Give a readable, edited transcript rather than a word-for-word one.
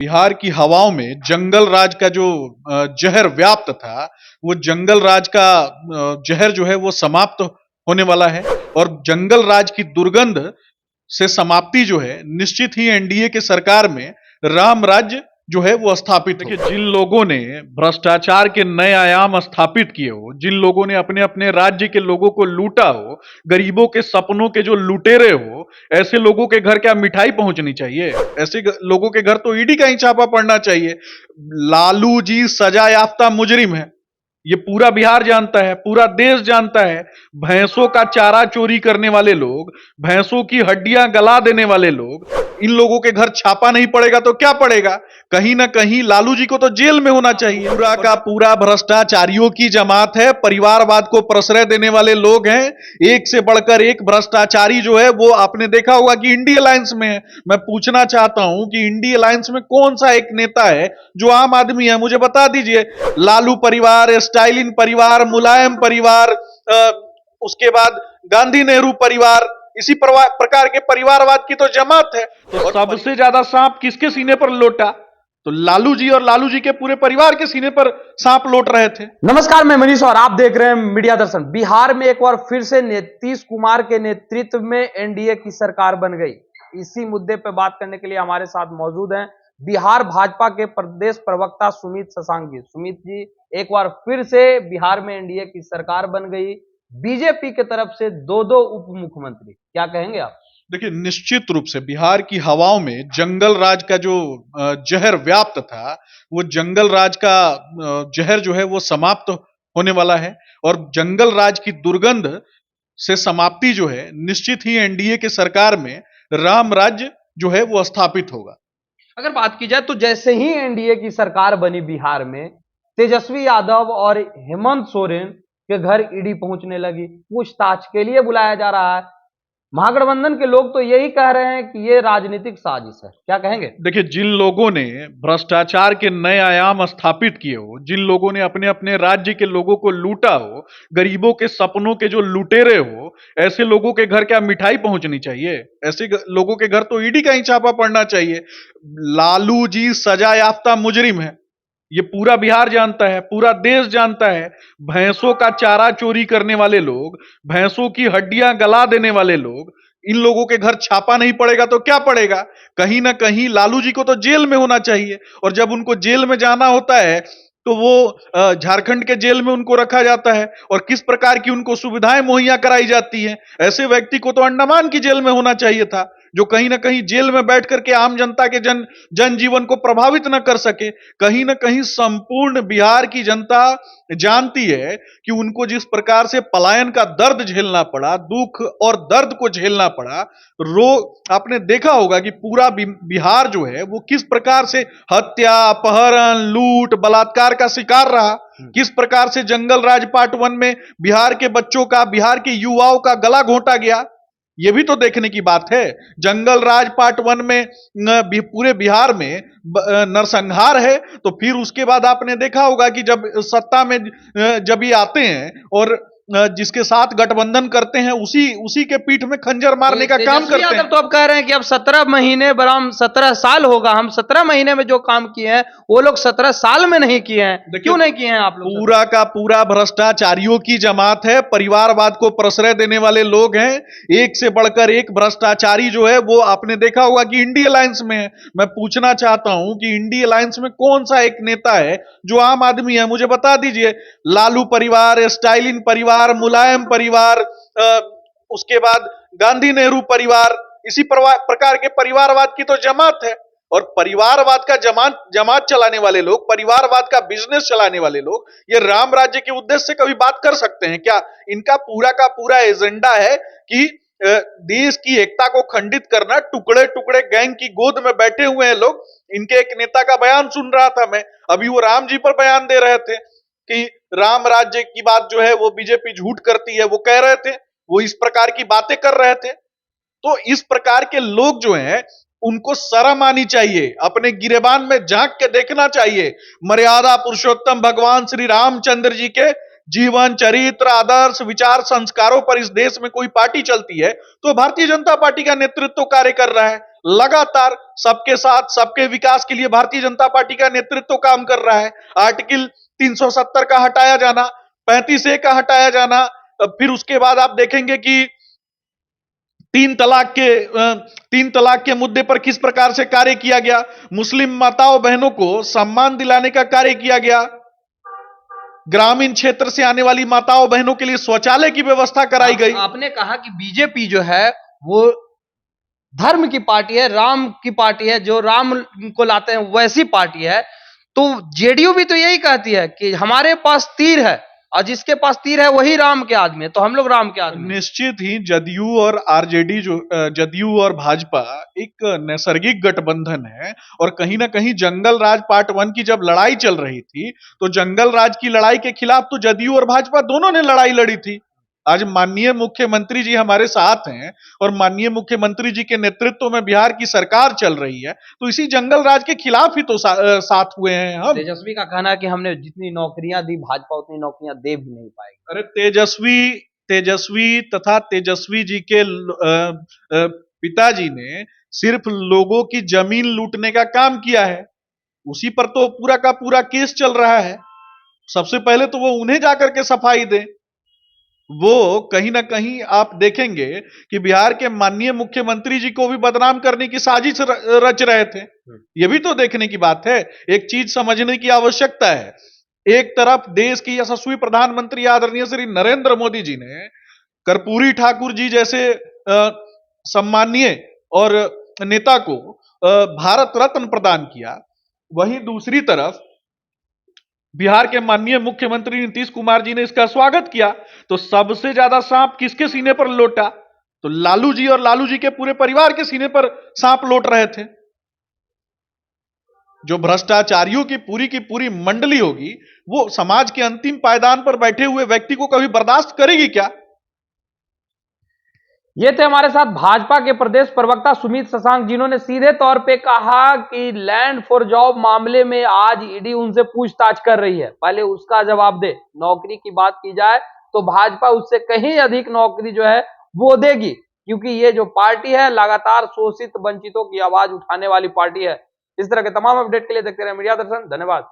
बिहार की हवाओं में जंगल राज का जो जहर व्याप्त था, वो जंगल राज का जहर जो है वो समाप्त होने वाला है और जंगल राज की दुर्गंध से समाप्ति जो है निश्चित ही एनडीए के सरकार में राम राज्य जो है वो स्थापित हो। देखिए, जिन लोगों ने भ्रष्टाचार के नए आयाम स्थापित किए हो, जिन लोगों ने अपने अपने राज्य के लोगों को लूटा हो, गरीबों के सपनों के जो लुटेरे हो, ऐसे लोगों के घर क्या मिठाई पहुंचनी चाहिए? ऐसे लोगों के घर तो ईडी का ही छापा पड़ना चाहिए। लालू जी सजा याफ्ता मुजरिम है, ये पूरा बिहार जानता है, पूरा देश जानता है। भैंसों का चारा चोरी करने वाले लोग, भैंसों की हड्डियां गला देने वाले लोग, इन लोगों के घर छापा नहीं पड़ेगा तो क्या पड़ेगा? कहीं ना कहीं लालू जी को तो जेल में होना चाहिए। पूरा का पूरा भ्रष्टाचारियों की जमात है, परिवारवाद को प्रश्रय देने वाले लोग हैं। एक से बढ़कर एक भ्रष्टाचारी जो है वो आपने देखा होगा कि इंडी अलायंस में है। मैं पूछना चाहता हूं कि इंडी अलायंस में कौन सा एक नेता है जो आम आदमी है? मुझे बता दीजिए। लालू परिवार, स्टालिन परिवार, मुलायम परिवार, उसके बाद गांधी नेहरू परिवार, इसी प्रकार के परिवारवाद की तो जमात है। तो सबसे ज्यादा सांप किसके सीने पर लोटा? तो लालू जी और लालू जी के पूरे परिवार के सीने पर सांप लोट रहे थे। नमस्कार, मैं मनीष और आप देख रहे हैं मीडिया दर्शन। बिहार में एक बार फिर से नीतीश कुमार के नेतृत्व में एनडीए की सरकार बन गई। इसी मुद्दे पर बात करने के लिए हमारे साथ मौजूद हैं बिहार भाजपा के प्रदेश प्रवक्ता सुमित शशांक जी। सुमित जी, एक बार फिर से बिहार में एनडीए की सरकार बन गई, बीजेपी की तरफ से दो दो उप मुख्यमंत्री, क्या कहेंगे आप? देखिए, निश्चित रूप से बिहार की हवाओं में जंगल राज का जो जहर व्याप्त था, वो जंगल राज का जहर जो है वो समाप्त होने वाला है और जंगल राज की दुर्गंध से समाप्ति जो है निश्चित ही एनडीए के सरकार में राम राज्य जो है वो स्थापित होगा। अगर बात की जाए तो जैसे ही एनडीए की सरकार बनी बिहार में, तेजस्वी यादव और हेमंत सोरेन के घर ईडी पहुंचने लगी, पूछताछ के लिए बुलाया जा रहा है। महागठबंधन के लोग तो यही कह रहे हैं कि ये राजनीतिक साजिश है, क्या कहेंगे? देखिए, जिन लोगों ने भ्रष्टाचार के नए आयाम स्थापित किए हो, जिन लोगों ने अपने अपने राज्य के लोगों को लूटा हो, गरीबों के सपनों के जो लुटेरे हो, ऐसे लोगों के घर क्या मिठाई पहुंचनी चाहिए? ऐसे लोगों के घर तो ईडी का ही छापा पड़ना चाहिए। लालू जी सजा याफ्ता मुजरिम है, ये पूरा बिहार जानता है, पूरा देश जानता है। भैंसों का चारा चोरी करने वाले लोग, भैंसों की हड्डियां गला देने वाले लोग, इन लोगों के घर छापा नहीं पड़ेगा तो क्या पड़ेगा? कहीं ना कहीं लालू जी को तो जेल में होना चाहिए और जब उनको जेल में जाना होता है तो वो झारखंड के जेल में उनको रखा जाता है और किस प्रकार की उनको सुविधाएं मुहैया कराई जाती हैं। ऐसे व्यक्ति को तो अंडमान की जेल में होना चाहिए था, जो कहीं ना कहीं जेल में बैठ करके आम जनता के जनजीवन को प्रभावित न कर सके। कहीं ना कहीं संपूर्ण बिहार की जनता जानती है कि उनको जिस प्रकार से पलायन का दर्द झेलना पड़ा, दुख और दर्द को झेलना पड़ा, आपने देखा होगा कि पूरा बिहार जो है वो किस प्रकार से हत्या, अपहरण, लूट, बलात्कार का शिकार रहा। किस प्रकार से जंगल राज पार्ट 1 में बिहार के बच्चों का, बिहार के युवाओं का गला घोंटा गया, ये भी तो देखने की बात है। जंगल राज पार्ट 1 में पूरे बिहार में नरसंहार है, तो फिर उसके बाद आपने देखा होगा कि जब सत्ता में जब ये आते हैं और जिसके साथ गठबंधन करते हैं उसी के पीठ में खंजर मारने का काम करते हैं। तो अब कह रहे हैं कि अब 17 महीने बराम 17 साल होगा, हम 17 महीने में जो काम किए हैं वो लोग 17 साल में नहीं किए हैं। क्यों नहीं किए हैं आप लोग? पूरा का पूरा भ्रष्टाचारियों की जमात है, परिवारवाद को प्रश्रय देने वाले लोग हैं। एक से बढ़कर एक भ्रष्टाचारी जो है वो आपने देखा होगा कि इंडी अलायंस में है। मैं पूछना चाहता हूं कि इंडी अलायंस में कौन सा एक नेता है जो आम आदमी है? मुझे बता दीजिए। लालू परिवार, स्टालिन परिवार, मुलायम परिवार, उसके बाद गांधी नेहरू परिवार, इसी प्रकार के परिवारवाद की तो जमात है और परिवारवाद का जमात चलाने वाले लोग, परिवारवाद का बिजनेस चलाने वाले लोग, ये राम राज्य के उद्देश्य से कभी बात कर सकते हैं क्या? इनका पूरा का पूरा एजेंडा है कि देश की एकता को खंडित करना। टुकड़े टुकड़े गैंग की गोद में बैठे हुए हैं लोग। इनके एक नेता का बयान सुन रहा था मैं, अभी वो राम जी पर बयान दे रहे थे कि राम राज्य की बात जो है वो बीजेपी झूठ करती है, वो कह रहे थे, वो इस प्रकार की बातें कर रहे थे। तो इस प्रकार के लोग जो हैं उनको शर्म आनी चाहिए, अपने गिरेबान में झांक के देखना चाहिए। मर्यादा पुरुषोत्तम भगवान श्री रामचंद्र जी के जीवन, चरित्र, आदर्श, विचार, संस्कारों पर इस देश में कोई पार्टी चलती है तो भारतीय जनता पार्टी का नेतृत्व कार्य कर रहा है। लगातार सबके साथ सबके विकास के लिए भारतीय जनता पार्टी का नेतृत्व काम कर रहा है। आर्टिकल 370 का हटाया जाना, 35A का हटाया जाना, फिर उसके बाद आप देखेंगे कि तीन तलाक के मुद्दे पर किस प्रकार से कार्य किया गया, मुस्लिम माताओं बहनों को सम्मान दिलाने का कार्य किया गया, ग्रामीण क्षेत्र से आने वाली माताओं बहनों के लिए शौचालय की व्यवस्था कराई गई। आपने कहा कि बीजेपी जो है वो धर्म की पार्टी है, राम की पार्टी है, जो राम को लाते हैं वैसी पार्टी है। तो जेडीयू भी तो यही कहती है कि हमारे पास तीर है और जिसके पास तीर है वही राम के आदमी है, तो हम लोग राम के आदमी हैं। निश्चित ही जदयू और आरजेडी जदयू और भाजपा एक नैसर्गिक गठबंधन है। और कहीं ना कहीं जंगल राज पार्ट 1 की जब लड़ाई चल रही थी तो जंगल राज की लड़ाई के खिलाफ तो जदयू और भाजपा दोनों ने लड़ाई लड़ी थी। आज माननीय मुख्यमंत्री जी हमारे साथ हैं और माननीय मुख्यमंत्री जी के नेतृत्व में बिहार की सरकार चल रही है, तो इसी जंगल राज के खिलाफ ही तो साथ हुए हैं हम। तेजस्वी का कहना है कि हमने जितनी नौकरियां दी भाजपा उतनी नौकरियां दे भी नहीं पाएगी। अरे तेजस्वी तथा तेजस्वी जी के पिताजी ने सिर्फ लोगों की जमीन लूटने का काम किया है, उसी पर तो पूरा का पूरा केस चल रहा है। सबसे पहले तो वो उन्हें जाकर के सफाई दे। वो कहीं ना कहीं आप देखेंगे कि बिहार के माननीय मुख्यमंत्री जी को भी बदनाम करने की साजिश रच रहे थे। ये भी तो देखने की बात है। एक चीज समझने की आवश्यकता है, एक तरफ देश की यशस्वी प्रधानमंत्री आदरणीय श्री नरेंद्र मोदी जी ने कर्पूरी ठाकुर जी जैसे सम्माननीय और नेता को भारत रत्न प्रदान किया, वहीं दूसरी तरफ बिहार के माननीय मुख्यमंत्री नीतीश कुमार जी ने इसका स्वागत किया। तो सबसे ज्यादा सांप किसके सीने पर लोटा? तो लालू जी और लालू जी के पूरे परिवार के सीने पर सांप लोट रहे थे। जो भ्रष्टाचारियों की पूरी मंडली होगी वो समाज के अंतिम पायदान पर बैठे हुए व्यक्ति को कभी बर्दाश्त करेगी क्या? ये थे हमारे साथ भाजपा के प्रदेश प्रवक्ता सुमित शशांक, जिन्होंने सीधे तौर पे कहा कि लैंड फॉर जॉब मामले में आज ईडी उनसे पूछताछ कर रही है, पहले उसका जवाब दे। नौकरी की बात की जाए तो भाजपा उससे कहीं अधिक नौकरी जो है वो देगी, क्योंकि ये जो पार्टी है लगातार शोषित वंचितों की आवाज उठाने वाली पार्टी है। इस तरह के तमाम अपडेट के लिए देखते रहे मीडिया दर्शन। धन्यवाद।